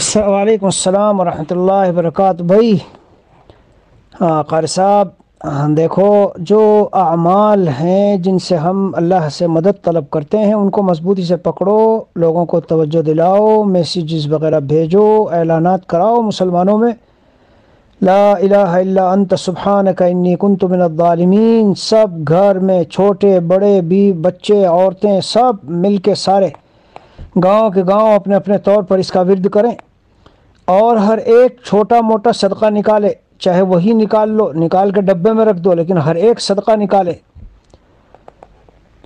وعلیکم السلام ورحمۃ اللہ وبرکاتہ بھائی۔ قاری صاحب، دیکھو، جو اعمال ہیں جن سے ہم اللہ سے مدد طلب کرتے ہیں ان کو مضبوطی سے پکڑو، لوگوں کو توجہ دلاؤ، میسیجز وغیرہ بھیجو، اعلانات کراؤ مسلمانوں میں، لا الہ الا انت سبحانک انی کنت من الظالمین۔ سب گھر میں چھوٹے بڑے بھی بچے عورتیں سب مل کے سارے گاؤں کے گاؤں اپنے اپنے طور پر اس کا ورد کریں، اور ہر ایک چھوٹا موٹا صدقہ نکالے، چاہے وہی نکال لو، نکال کے ڈبے میں رکھ دو، لیکن ہر ایک صدقہ نکالے۔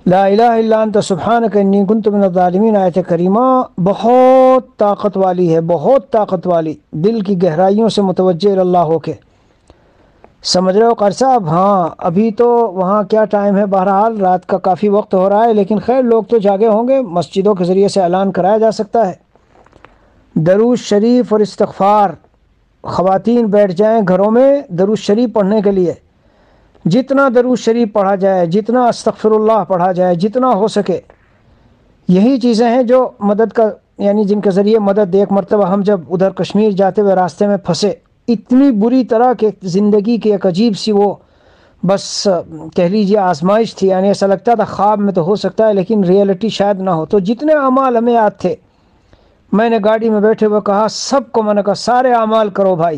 لا الہ الا انت سبحانک انی کنت من الظالمین آیت کریمہ بہت طاقت والی ہے، بہت طاقت والی، دل کی گہرائیوں سے متوجہ اللہ ہو کے سمجھ رہے ہو قاری صاحب؟ ہاں، ابھی تو وہاں کیا ٹائم ہے، بہرحال رات کا کافی وقت ہو رہا ہے، لیکن خیر لوگ تو جاگے ہوں گے، مسجدوں کے ذریعے سے اعلان کرایا جا سکتا ہے۔ درود شریف اور استغفار، خواتین بیٹھ جائیں گھروں میں درود شریف پڑھنے کے لیے، جتنا درود شریف پڑھا جائے، جتنا استغفر اللہ پڑھا جائے، جتنا ہو سکے، یہی چیزیں ہیں جو مدد کا، یعنی جن کے ذریعے مدد۔ ایک مرتبہ ہم جب ادھر کشمیر جاتے ہوئے راستے میں پھنسے، اتنی بری طرح کہ زندگی کی ایک عجیب سی وہ بس کہہ لیجیے آزمائش تھی، یعنی ایسا لگتا تھا خواب میں تو ہو سکتا ہے لیکن ریئلٹی شاید نہ ہو۔ تو جتنے اعمال ہمیں یاد تھے، میں نے گاڑی میں بیٹھے ہوئے کہا سب کو، میں نے کہا سارے اعمال کرو بھائی،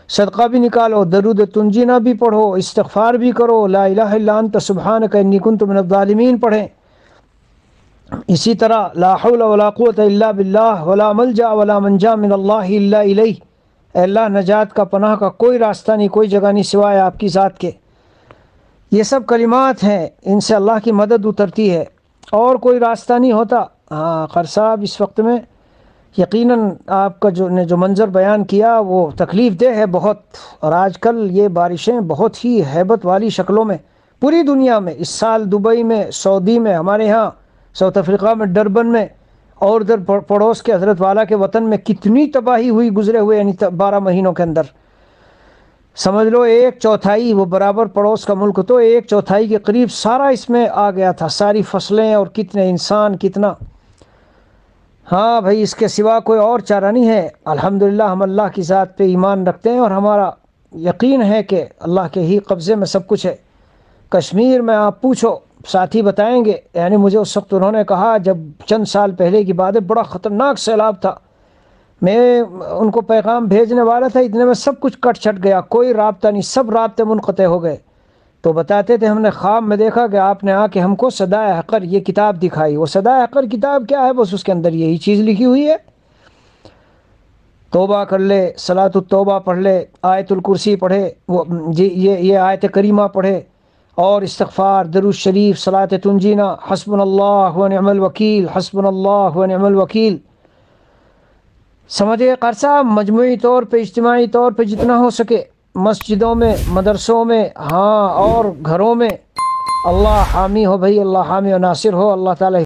صدقہ بھی نکالو، درود تنجینہ بھی پڑھو، استغفار بھی کرو، لا الہ الا انت سبحانک انی کنت من الظالمین پڑھیں، اسی طرح لا حول ولا قوت الا باللہ ولا ملجا ولا منجا من اللہ الا الیہ، اے اللہ نجات کا پناہ کا کوئی راستہ نہیں، کوئی جگہ نہیں سوائے آپ کی ذات کے۔ یہ سب کلمات ہیں، ان سے اللہ کی مدد اترتی ہے، اور کوئی راستہ نہیں ہوتا۔ ہاں قاری صاحب، اس وقت میں یقیناً آپ کا جو منظر بیان کیا وہ تکلیف دہ ہے بہت، اور آج کل یہ بارشیں بہت ہی ہیبت والی شکلوں میں پوری دنیا میں، اس سال دبئی میں، سعودی میں، ہمارے ہاں ساؤتھ افریقہ میں ڈربن میں، اور ادھر پڑوس کے حضرت والا کے وطن میں کتنی تباہی ہوئی گزرے ہوئے یعنی 12 مہینوں کے اندر۔ سمجھ لو 1/4، وہ برابر پڑوس کا ملک تو 1/4 کے قریب سارا اس میں آ گیا تھا، ساری فصلیں اور کتنے انسان، کتنا۔ ہاں بھائی، اس کے سوا کوئی اور چارہ نہیں ہے۔ الحمدللہ ہم اللہ کی ذات پہ ایمان رکھتے ہیں، اور ہمارا یقین ہے کہ اللہ کے ہی قبضے میں سب کچھ ہے۔ کشمیر میں آپ پوچھو، ساتھی بتائیں گے، یعنی مجھے اس وقت انہوں نے کہا، جب چند سال پہلے کی بات ہے، بڑا خطرناک سیلاب تھا، میں ان کو پیغام بھیجنے والا تھا، اتنے میں سب کچھ کٹ چھٹ گیا، کوئی رابطہ نہیں، سب رابطے منقطع ہو گئے۔ تو بتاتے تھے ہم نے خواب میں دیکھا کہ آپ نے آ کے ہم کو صدائے حقر یہ کتاب دکھائی۔ وہ صدائے حقر کتاب کیا ہے؟ بس اس کے اندر یہی چیز لکھی ہوئی ہے، توبہ کر لے، صلاۃ التوبہ پڑھ لے، آیت الکرسی پڑھے، وہ یہ آیت کریمہ پڑھے، اور استغفار، درود شریف، صلاۃ تنجینہ، حسبنا اللہ و نعم الوکیل، حسبنا اللہ و نعم الوکیل۔ سمجھے قاری صاحب؟ مجموعی طور پہ، اجتماعی طور پہ جتنا ہو سکے، مسجدوں میں، مدرسوں میں، ہاں، اور گھروں میں، اللہ حامی ہو بھائی، اللہ حامی و ناصر ہو، اللہ تعالی